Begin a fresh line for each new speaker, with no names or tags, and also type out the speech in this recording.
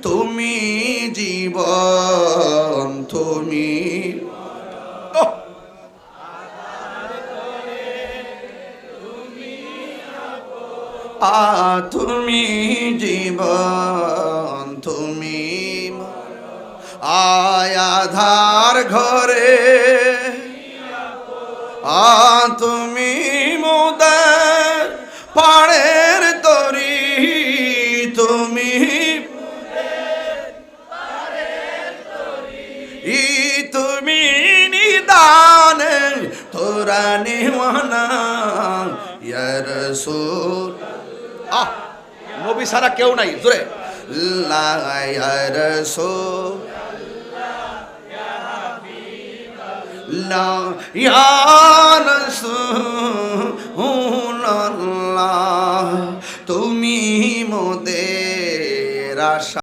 তুমি জীবন, তুমি তুমি জীবন, তুমি আয়াধার ঘরে, তুমি মোদের পাড়ের তরি, তুমি তুমি নিদানে তোরা নিমানা ইয়া রাসূল। নবী সারা কেউ নাই, জোরে লা ইয়া রাসূল লা ইয়া রাসূলুল্লাহ, তুমি